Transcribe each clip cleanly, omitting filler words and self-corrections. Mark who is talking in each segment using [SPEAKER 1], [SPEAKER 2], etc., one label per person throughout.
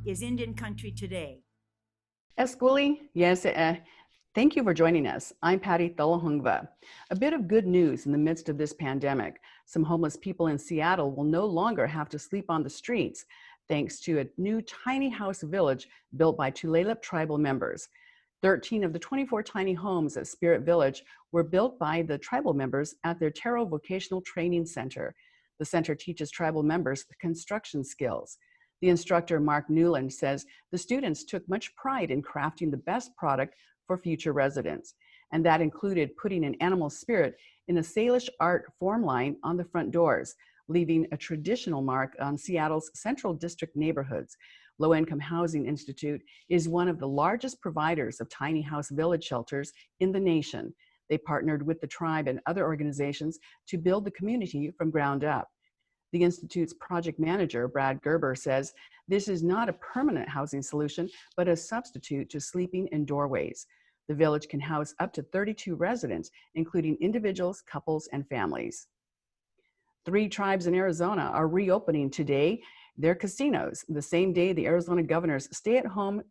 [SPEAKER 1] is Indian country today.
[SPEAKER 2] Esquili, yes, thank you for joining us. I'm Patty Tholahungva. A bit of good news in the midst of this pandemic. Some homeless people in Seattle will no longer have to sleep on the streets thanks to a new tiny house village built by Tulalip tribal members. 13 of the 24 tiny homes at Spirit Village were built by the tribal members at their Taro Vocational Training Center. The center teaches tribal members construction skills. The instructor, Mark Newland, says the students took much pride in crafting the best product for future residents, and that included putting an animal spirit in a Salish art form line on the front doors, leaving a traditional mark on Seattle's Central District neighborhoods. Low Income Housing Institute is one of the largest providers of tiny house village shelters in the nation. They partnered with the tribe and other organizations to build the community from ground up. The Institute's project manager, Brad Gerber, says this is not a permanent housing solution, but a substitute to sleeping in doorways. The village can house up to 32 residents, including individuals, couples, and families. 3 tribes in Arizona are reopening today their casinos, the same day the Arizona governor's stay-at-home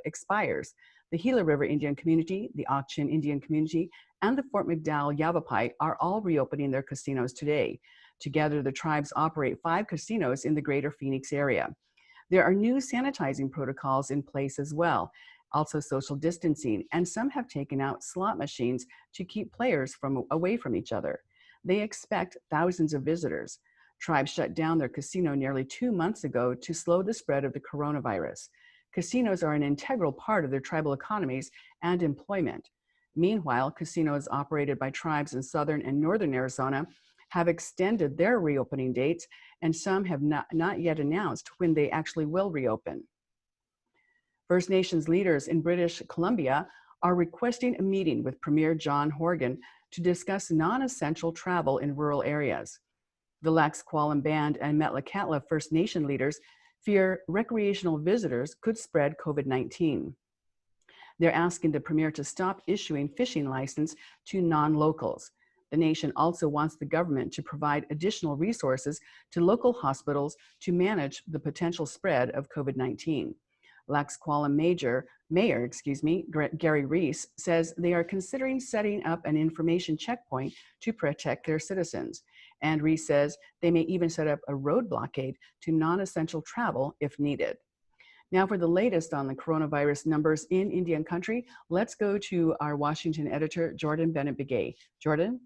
[SPEAKER 2] expires. The Gila River Indian Community, the Ak-Chin Indian Community, and the Fort McDowell Yavapai are all reopening their casinos today. Together, the tribes operate 5 casinos in the greater Phoenix area. There are new sanitizing protocols in place as well, also social distancing, and some have taken out slot machines to keep players away from each other. They expect thousands of visitors. Tribes shut down their casino nearly 2 months ago to slow the spread of the coronavirus. Casinos are an integral part of their tribal economies and employment. Meanwhile, casinos operated by tribes in southern and northern Arizona have extended their reopening dates, and some have not yet announced when they actually will reopen. First Nations leaders in British Columbia are requesting a meeting with Premier John Horgan to discuss non-essential travel in rural areas. The Lax Kw'alaam Band and Metlakatla First Nation leaders fear recreational visitors could spread COVID-19. They're asking the Premier to stop issuing fishing licenses to non-locals. The nation also wants the government to provide additional resources to local hospitals to manage the potential spread of COVID-19. Lax Kw'alaam Mayor, Gary Reese, says they are considering setting up an information checkpoint to protect their citizens. And Reese says they may even set up a road blockade to non-essential travel if needed. Now for the latest on the coronavirus numbers in Indian country, let's go to our Washington editor, Jordan Bennett-Begay. Jordan?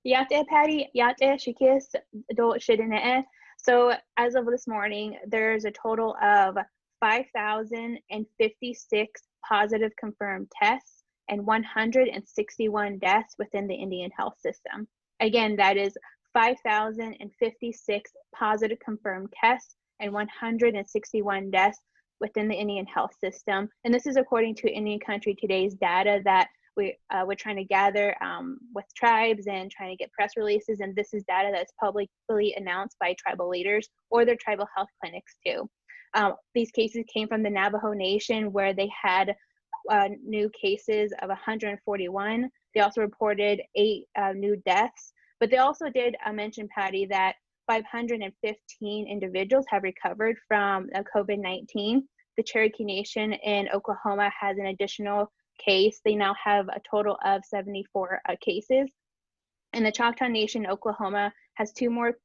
[SPEAKER 3] Yate Patty, Yate Shikis, Do Shidine. So as of this morning, there's a total of 5,056 positive confirmed tests and 161 deaths within the Indian health system. Again, that is 5,056 positive confirmed tests and 161 deaths within the Indian health system. And this is according to Indian Country Today's data that we're trying to gather with tribes and trying to get press releases. And this is data that's publicly announced by tribal leaders or their tribal health clinics too. These cases came from the Navajo Nation, where they had new cases of 141. They also reported 8 new deaths, but they also did mention, Patty, that 515 individuals have recovered from COVID-19. The Cherokee Nation in Oklahoma has an additional case. They now have a total of 74 cases. And the Choctaw Nation in Oklahoma has 2 more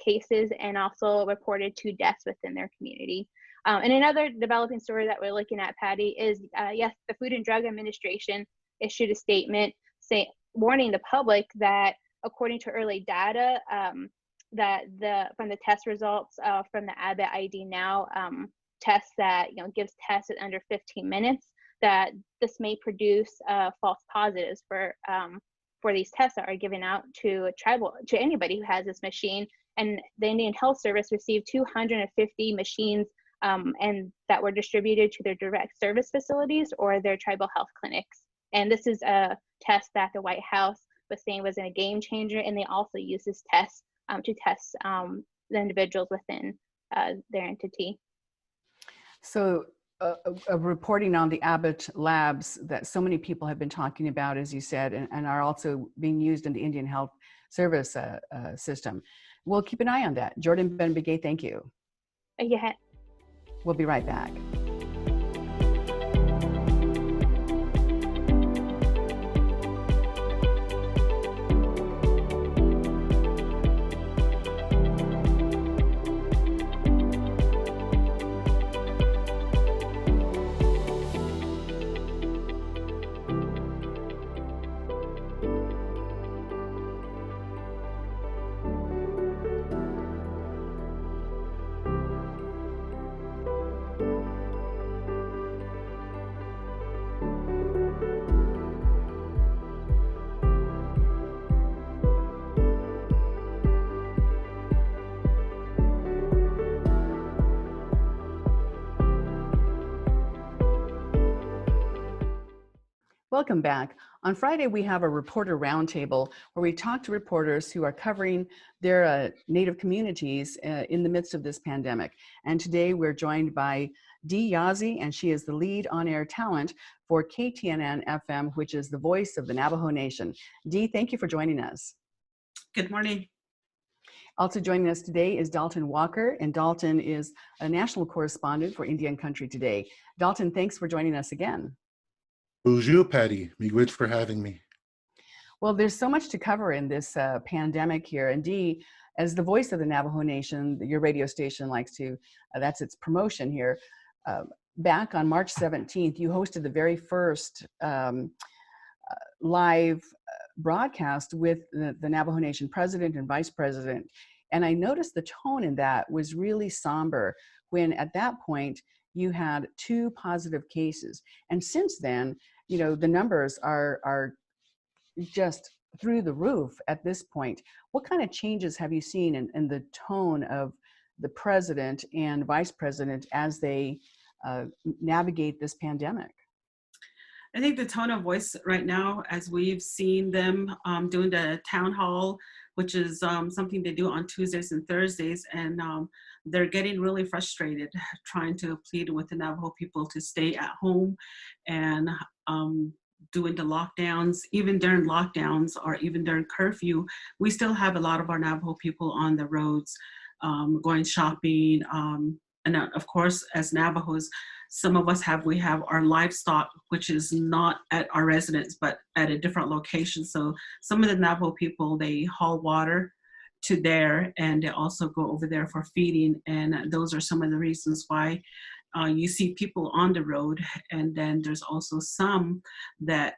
[SPEAKER 3] cases and also reported 2 deaths within their community. And another developing story that we're looking at, Patty, is yes, the Food and Drug Administration issued a statement warning the public that according to early data, that from the test results from the Abbott ID Now test that gives tests at under 15 minutes, that this may produce false positives for these tests that are given out to anybody who has this machine. And the Indian Health Service received 250 machines and that were distributed to their direct service facilities or their tribal health clinics. And this is a test that the White House was saying was a game changer, and they also use this test to test the individuals within their entity.
[SPEAKER 2] So reporting on the Abbott labs that so many people have been talking about, as you said, and are also being used in the Indian Health Service system. We'll keep an eye on that. Jordan Bennett-Begay, thank you.
[SPEAKER 3] Yeah.
[SPEAKER 2] We'll be right back. Welcome back. On Friday, we have a reporter roundtable where we talk to reporters who are covering their Native communities in the midst of this pandemic. And today we're joined by Yazzie, and she is the lead on-air talent for KTNN FM, which is the voice of the Navajo Nation. Thank you for joining us.
[SPEAKER 4] Good morning.
[SPEAKER 2] Also joining us today is Dalton Walker, and Dalton is a national correspondent for Indian Country Today. Dalton, thanks for joining us again.
[SPEAKER 5] Bonjour, Patty. Miigwech for having me.
[SPEAKER 2] Well, there's so much to cover in this pandemic here. And Dee, as the voice of the Navajo Nation, your radio station likes to, that's its promotion here. Back on March 17th, you hosted the very first live broadcast with the Navajo Nation president and vice president. And I noticed the tone in that was really somber when at that point you had 2 positive cases. And since then, you know, the numbers are just through the roof at this point. What kind of changes have you seen in the tone of the president and vice president as they navigate this pandemic?
[SPEAKER 4] I think the tone of voice right now, as we've seen them doing the town hall, which is something they do on Tuesdays and Thursdays, and they're getting really frustrated trying to plead with the Navajo people to stay at home and doing the lockdowns. Even during lockdowns or even during curfew, we still have a lot of our Navajo people on the roads going shopping. And of course, as Navajos, some of us we have our livestock, which is not at our residence, but at a different location. So some of the Navajo people, they haul water to there, and they also go over there for feeding. And those are some of the reasons why you see people on the road. And then there's also some that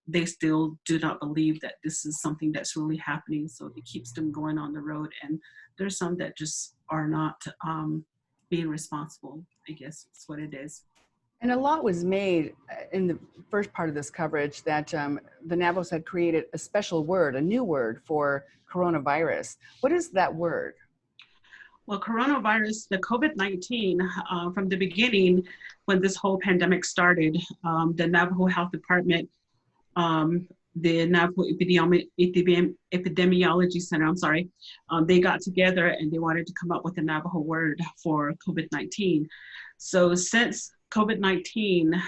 [SPEAKER 4] they still do not believe that this is something that's really happening. So it keeps them going on the road. And there's some that just are not being responsible, I guess is what it is.
[SPEAKER 2] And a lot was made in the first part of this coverage that the Navajos had created a special word, a new word for coronavirus. What is that word?
[SPEAKER 4] Well, coronavirus, the COVID-19, from the beginning, when this whole pandemic started, the Navajo Health Department, the Navajo Epidemiology Center, they got together and they wanted to come up with a Navajo word for COVID-19. So since COVID-19,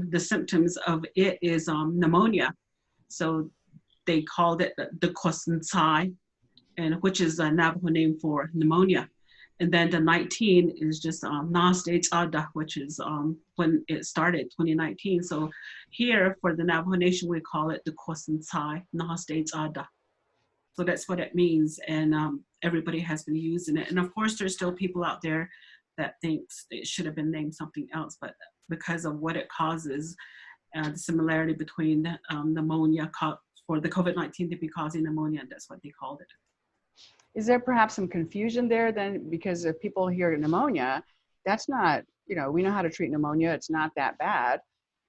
[SPEAKER 4] the symptoms of it is pneumonia. So they called it the Kosansai, and which is a Navajo name for pneumonia. And then the 19 is just Nastage Ada, which is when it started, 2019. So here for the Navajo Nation, we call it the Kosansai, Nastage Ada. So that's what it means. And everybody has been using it. And of course, there's still people out there that thinks it should have been named something else, but because of what it causes, the similarity between pneumonia for the COVID-19 to be causing pneumonia, that's what they called it.
[SPEAKER 2] Is there perhaps some confusion there then? Because if people hear pneumonia, that's not, you know, we know how to treat pneumonia, it's not that bad.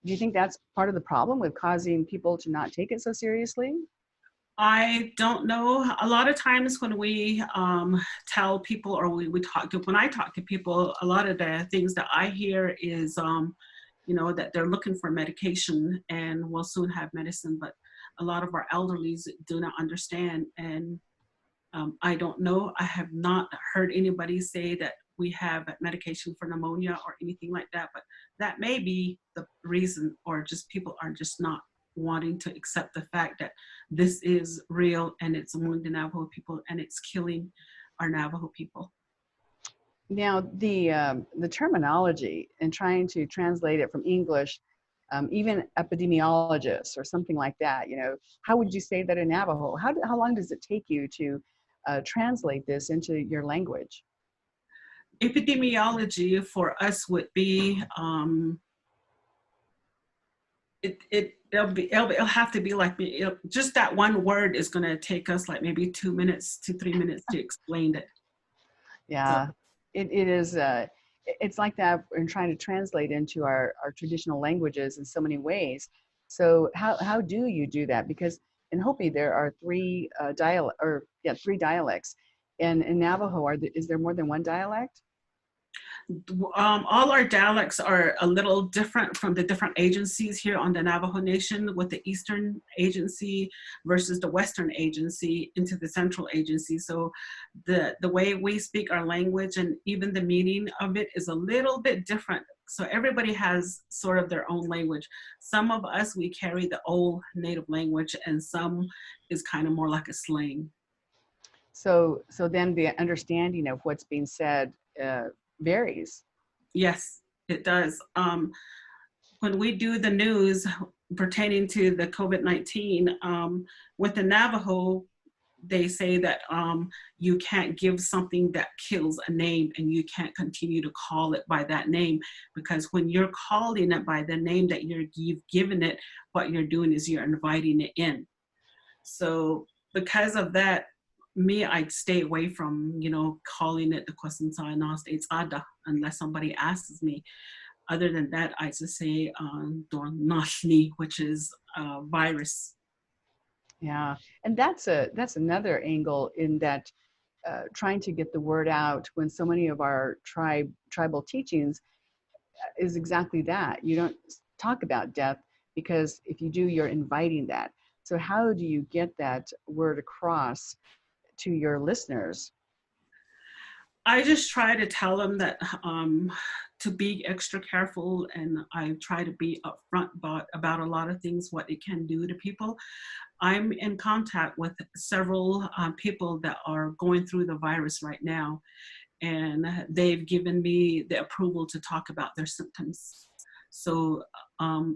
[SPEAKER 2] Do you think that's part of the problem with causing people to not take it so seriously?
[SPEAKER 4] I don't know. A lot of times when we tell people or when I talk to people, a lot of the things that I hear is, you know, that they're looking for medication and will soon have medicine, but a lot of our elderlies do not understand. And I don't know. I have not heard anybody say that we have medication for pneumonia or anything like that, but that may be the reason, or just people are just not wanting to accept the fact that this is real and it's among the Navajo people and it's killing our Navajo people.
[SPEAKER 2] Now, the terminology and trying to translate it from English, even epidemiologists or something like that, how would you say that in Navajo? How long does it take you to translate this into your language?
[SPEAKER 4] Epidemiology for us would be it'll have to be like just that one word is going to take us like maybe 2 minutes to 3 minutes to explain it. So
[SPEAKER 2] Yeah, it is. It's like that in trying to translate into our traditional languages in so many ways. So how do you do that? Because in Hopi there are three dialects, and in Navajo is there more than one dialect?
[SPEAKER 4] all our dialects are a little different from the different agencies here on the Navajo Nation, with the Eastern Agency versus the Western Agency into the Central Agency. So the way we speak our language and even the meaning of it is a little bit different. So everybody has sort of their own language. Some of us, we carry the old native language, and some is kind of more like a slang.
[SPEAKER 2] So then the understanding of what's being said varies.
[SPEAKER 4] Yes, it does. When we do the news pertaining to the COVID-19, with the Navajo, they say that you can't give something that kills a name, and you can't continue to call it by that name, because when you're calling it by the name that you've given it, what you're doing is you're inviting it in. So because of that, I'd stay away from, calling it the Kwasansa States Ada unless somebody asks me. Other than that, I just say Dornashni, which is virus.
[SPEAKER 2] Yeah, and that's another angle in that trying to get the word out when so many of our tribal teachings is exactly that. You don't talk about death because if you do, you're inviting that. So how do you get that word across to your listeners?
[SPEAKER 4] I just try to tell them that to be extra careful, and I try to be upfront about a lot of things, what it can do to people. I'm in contact with several people that are going through the virus right now, and they've given me the approval to talk about their symptoms. So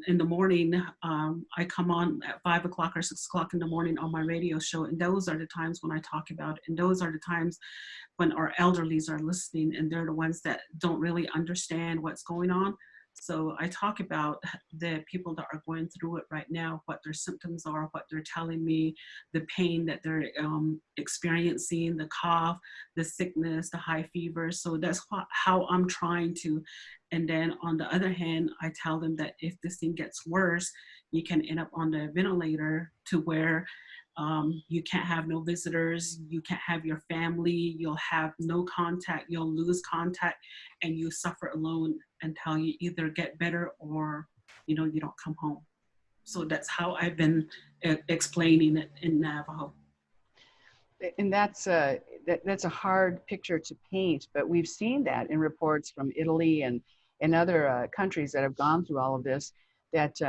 [SPEAKER 4] in the morning, I come on at 5 o'clock or 6 o'clock in the morning on my radio show, and those are the times when I talk about it. And those are the times when our elderlies are listening, and they're the ones that don't really understand what's going on. So I talk about the people that are going through it right now, what their symptoms are, what they're telling me, the pain that they're experiencing, the cough, the sickness, the high fever. So that's how I'm trying to. And then on the other hand, I tell them that if this thing gets worse, you can end up on the ventilator, to where you can't have no visitors, you can't have your family, you'll have no contact, you'll lose contact, and you suffer alone until you either get better or you don't come home. So that's how I've been explaining it in Navajo.
[SPEAKER 2] And that's a hard picture to paint, but we've seen that in reports from Italy and other countries that have gone through all of this, that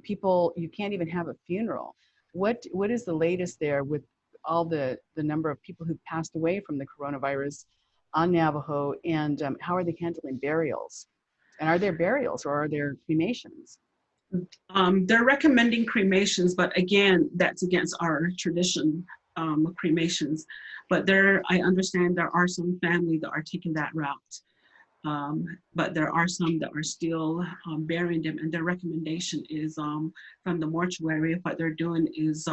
[SPEAKER 2] people, you can't even have a funeral. What is the latest there with all the number of people who passed away from the coronavirus on Navajo, and how are they handling burials? And are there burials or are there cremations?
[SPEAKER 4] They're recommending cremations, but again, that's against our tradition, cremations. But I understand there are some families that are taking that route. But there are some that are still burying them, and their recommendation is from the mortuary. What they're doing is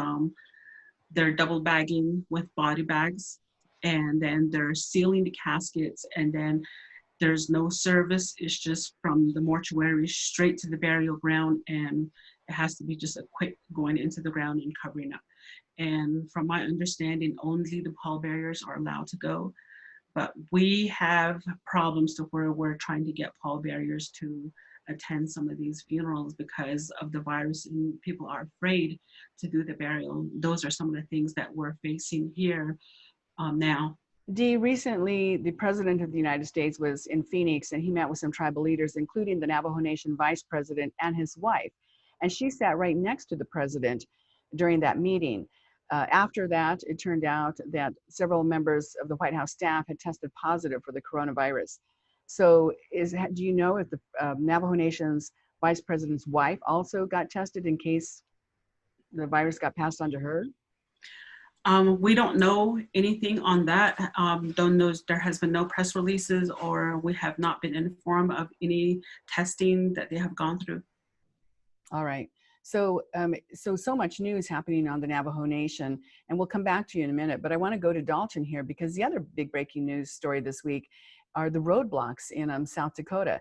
[SPEAKER 4] they're double bagging with body bags, and then they're sealing the caskets, and then there's no service. It's just from the mortuary straight to the burial ground, and it has to be just a quick going into the ground and covering up. And from my understanding, only the pallbearers are allowed to go. But we have problems to where we're trying to get pallbearers to attend some of these funerals because of the virus, and people are afraid to do the burial. Those are some of the things that we're facing here now.
[SPEAKER 2] Dee, recently the President of the United States was in Phoenix, and he met with some tribal leaders, including the Navajo Nation Vice President and his wife. And she sat right next to the President during that meeting. After that, it turned out that several members of the White House staff had tested positive for the coronavirus. So, do you know if the Navajo Nation's vice president's wife also got tested in case the virus got passed on to her?
[SPEAKER 4] We don't know anything on that. Don't know, there has been no press releases, or we have not been informed of any testing that they have gone through.
[SPEAKER 2] All right. So, so much news happening on the Navajo Nation, and we'll come back to you in a minute. But I want to go to Dalton here because the other big breaking news story this week are the roadblocks in South Dakota.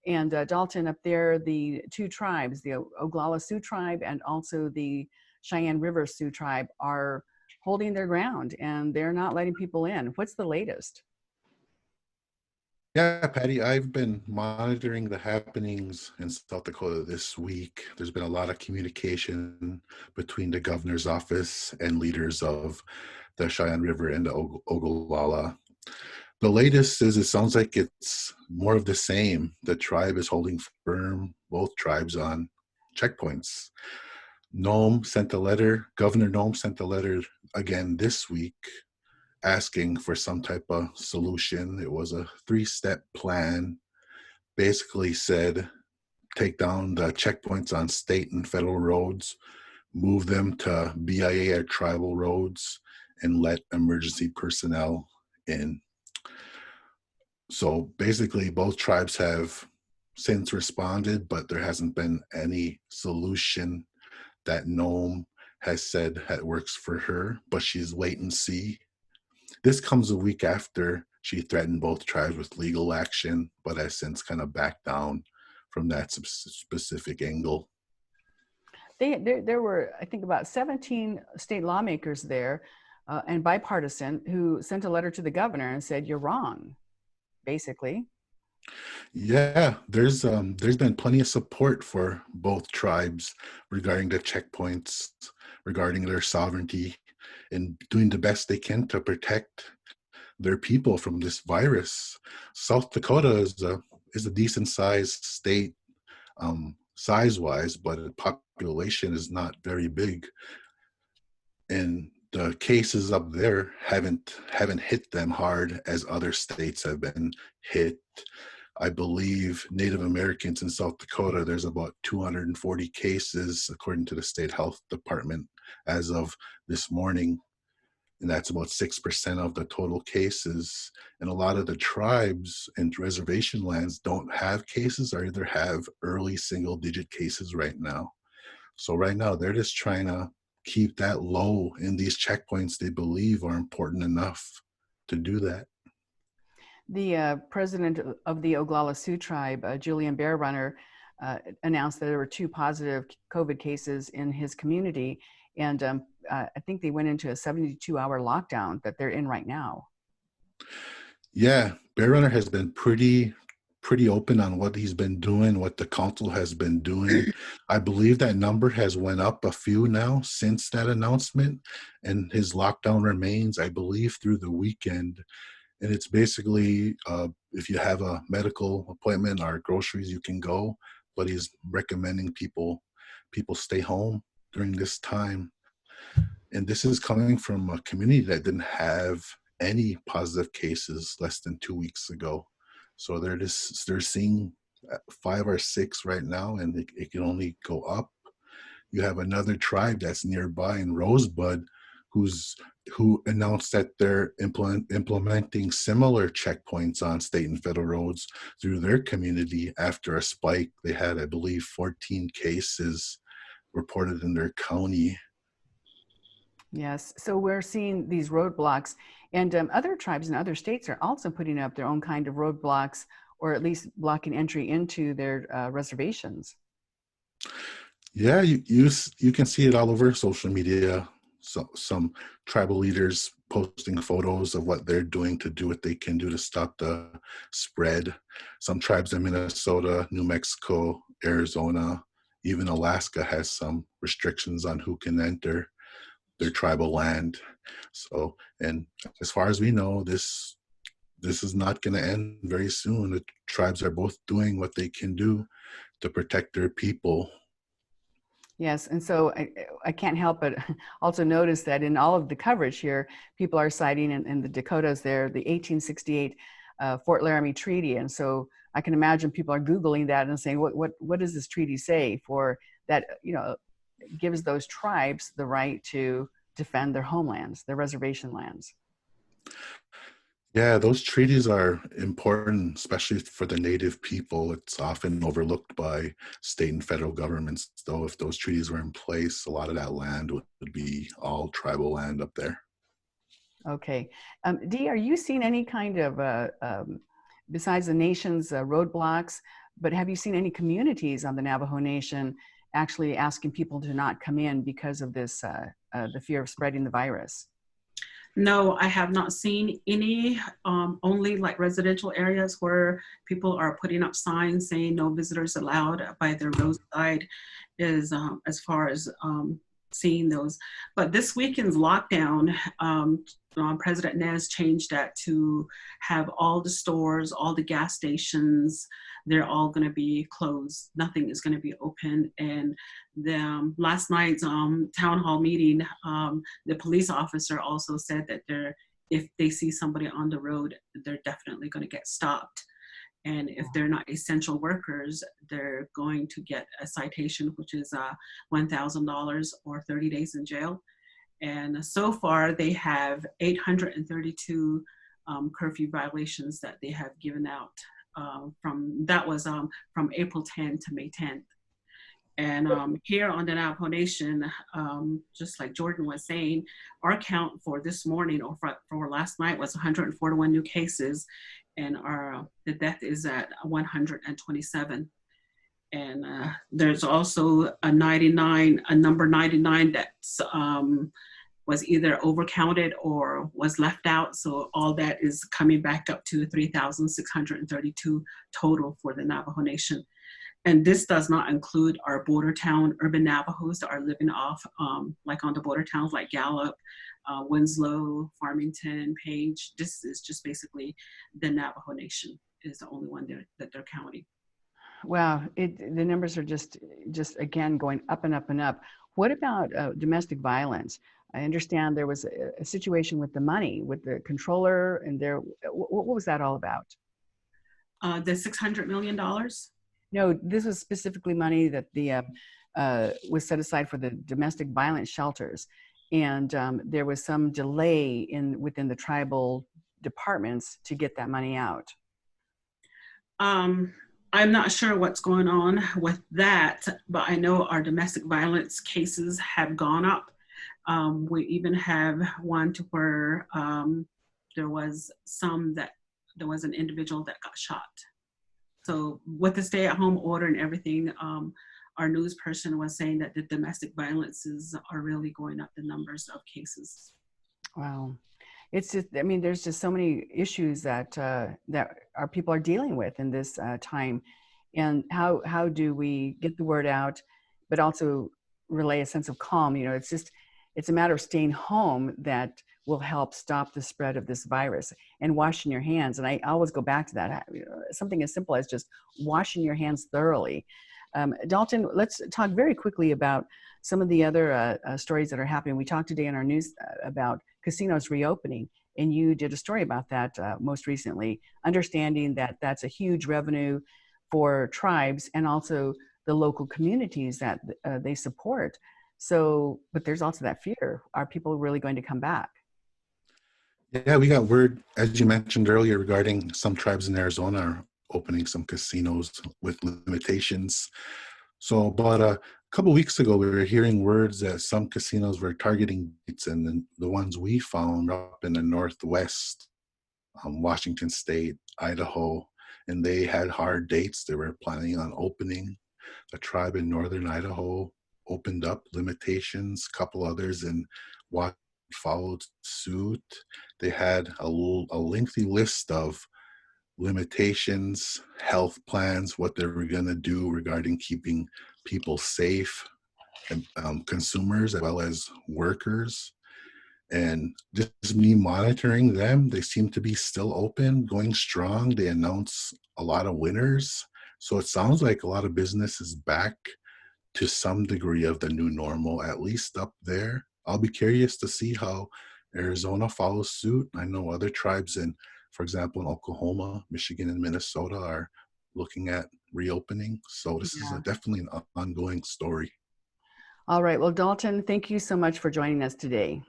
[SPEAKER 2] And Dalton, up there, the two tribes, the Oglala Sioux tribe and also the Cheyenne River Sioux tribe, are holding their ground and they're not letting people in. What's the latest?
[SPEAKER 5] Yeah, Patty, I've been monitoring the happenings in South Dakota this week. There's been a lot of communication between the governor's office and leaders of the Cheyenne River and the Ogallala. The latest is it sounds like it's more of the same. The tribe is holding firm, both tribes, on checkpoints. Governor Nome sent a letter again this week asking for some type of solution. It was a 3-step plan. Basically said, take down the checkpoints on state and federal roads, move them to BIA or tribal roads, and let emergency personnel in. So basically, both tribes have since responded, but there hasn't been any solution that Nome has said that works for her, but she's wait and see. This comes a week after she threatened both tribes with legal action, but has since kind of backed down from that specific angle.
[SPEAKER 2] There were, I think, about 17 state lawmakers there and bipartisan who sent a letter to the governor and said, you're wrong, basically.
[SPEAKER 5] Yeah, there's been plenty of support for both tribes regarding the checkpoints, regarding their sovereignty, and doing the best they can to protect their people from this virus. South Dakota is a decent sized state, size-wise, but the population is not very big, and the cases up there haven't hit them hard as other states have been hit. I believe Native Americans in South Dakota, there's about 240 cases according to the state health department as of this morning. And that's about 6% of the total cases. And a lot of the tribes and reservation lands don't have cases, or either have early single-digit cases right now. So right now, they're just trying to keep that low, and these checkpoints they believe are important enough to do that.
[SPEAKER 2] The president of the Oglala Sioux tribe, Julian Bearrunner, announced that there were 2 positive COVID cases in his community. And I think they went into a 72-hour lockdown that they're in right now.
[SPEAKER 5] Yeah, Bearrunner has been pretty open on what he's been doing, what the council has been doing. I believe that number has went up a few now since that announcement, and his lockdown remains, I believe, through the weekend. And it's basically, if you have a medical appointment or groceries, you can go, but he's recommending people stay home during this time. And this is coming from a community that didn't have any positive cases less than 2 weeks ago. So they're seeing 5 or 6 right now, and it can only go up. You have another tribe that's nearby in Rosebud who announced that they're implementing similar checkpoints on state and federal roads through their community after a spike. They had, I believe, 14 cases reported in their county.
[SPEAKER 2] Yes, so we're seeing these roadblocks, and other tribes in other states are also putting up their own kind of roadblocks, or at least blocking entry into their reservations.
[SPEAKER 5] Yeah, you can see it all over social media. So, some tribal leaders posting photos of what they're doing to do what they can do to stop the spread. Some tribes in Minnesota, New Mexico, Arizona, even Alaska has some restrictions on who can enter their tribal land. So, and as far as we know, this is not going to end very soon. The tribes are both doing what they can do to protect their people.
[SPEAKER 2] Yes, and so I can't help but also notice that in all of the coverage here, people are citing in the Dakotas there the 1868 Fort Laramie Treaty, and so I can imagine people are Googling that and saying, what does this treaty say for that? Gives those tribes the right to defend their homelands, their reservation lands.
[SPEAKER 5] Yeah, those treaties are important, especially for the native people. It's often overlooked by state and federal governments, though. If those treaties were in place, a lot of that land would be all tribal land up there.
[SPEAKER 2] Okay. Dee, are you seeing any kind of, besides the nation's roadblocks, but have you seen any communities on the Navajo Nation actually asking people to not come in because of this, the fear of spreading the virus?
[SPEAKER 4] No, I have not seen any, only like residential areas where people are putting up signs saying no visitors allowed by the roadside is as far as seeing those. But this weekend's lockdown, President Nez changed that to have all the stores, all the gas stations, they're all going to be closed. Nothing is going to be open. And the last night's town hall meeting, the police officer also said that if they see somebody on the road, they're definitely going to get stopped. And if they're not essential workers, they're going to get a citation, which is $1,000 or 30 days in jail. And so far, they have 832 curfew violations that they have given out. From April 10 to May 10th. And here on the Navajo Nation, just like Jordan was saying, our count for this morning or for last night was 141 new cases, and the death is at 127. And there's also a number 99 that's was either overcounted or was left out. So all that is coming back up to 3,632 total for the Navajo Nation. And this does not include our border town urban Navajos that are living off, like on the border towns like Gallup, Winslow, Farmington, Page. This is just basically the Navajo Nation is the only one that they're counting.
[SPEAKER 2] Wow, the numbers are just again going up and up and up. What about domestic violence? I understand there was a situation with the money, with the controller, and what was that all about?
[SPEAKER 4] The $600 million?
[SPEAKER 2] No, this was specifically money that was set aside for the domestic violence shelters, and there was some delay within the tribal departments to get that money out.
[SPEAKER 4] I'm not sure what's going on with that, but I know our domestic violence cases have gone up. We even have one to where there was an individual that got shot. So with the stay-at-home order and everything, our news person was saying that the domestic violences are really going up, the numbers of cases.
[SPEAKER 2] Wow. It's just, I mean, there's just so many issues that our people are dealing with in this time. And how do we get the word out, but also relay a sense of calm? It's a matter of staying home that will help stop the spread of this virus, and washing your hands. And I always go back to that, something as simple as just washing your hands thoroughly. Dalton, let's talk very quickly about some of the other stories that are happening. We talked today in our news about casinos reopening, and you did a story about that most recently, understanding that that's a huge revenue for tribes and also the local communities that they support. So, but there's also that fear. Are people really going to come back?
[SPEAKER 5] Yeah, we got word, as you mentioned earlier, regarding some tribes in Arizona are opening some casinos with limitations. So about a couple of weeks ago, we were hearing words that some casinos were targeting dates, and then the ones we found up in the Northwest, Washington State, Idaho, and they had hard dates. They were planning on opening. A tribe in northern Idaho opened up limitations. A couple others in Washington followed suit. They had a lengthy list of limitations, health plans, what they were going to do regarding keeping people safe, and consumers as well as workers. And just me monitoring them, they seem to be still open, going strong. They announce a lot of winners. So it sounds like a lot of business is back to some degree of the new normal, at least up there. I'll be curious to see how Arizona follows suit. I know other tribes in, for example, in Oklahoma, Michigan, and Minnesota are looking at reopening. So this is
[SPEAKER 2] Yeah.
[SPEAKER 5] definitely an ongoing story.
[SPEAKER 2] All right. Well, Dalton, thank you so much for joining us today.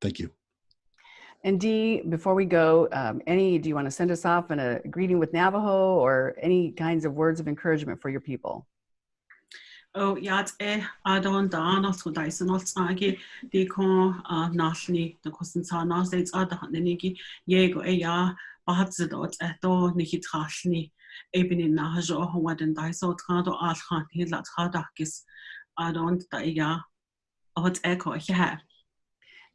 [SPEAKER 5] Thank you.
[SPEAKER 2] And Dee, before we go, do you want to send us off in a greeting with Navajo or any kinds of words of encouragement for your people?
[SPEAKER 4] Oh, yeah, Adon Dana so Dyson Agi, the con Nashni, the Cosintana states Ada Niki, Yego Eya, Bahazadot, Eto, Niki Trashni, Ebin in Najo, Waden Dyso, Trado Alhan, Hila Tradakis, Adon Daya, what echo here.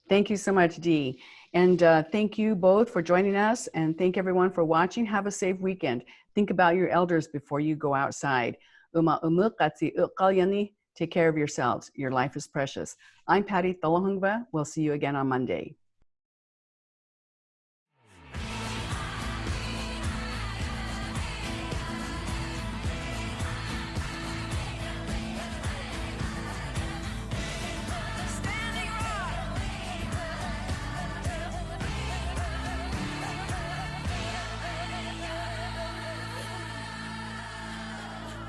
[SPEAKER 2] Thank you so much, Dee. And thank you both for joining us, and thank everyone for watching. Have a safe weekend. Think about your elders before you go outside. Take care of yourselves. Your life is precious. I'm Patty Tholahungva. We'll see you again on Monday.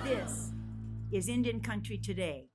[SPEAKER 1] This is Indian Country Today.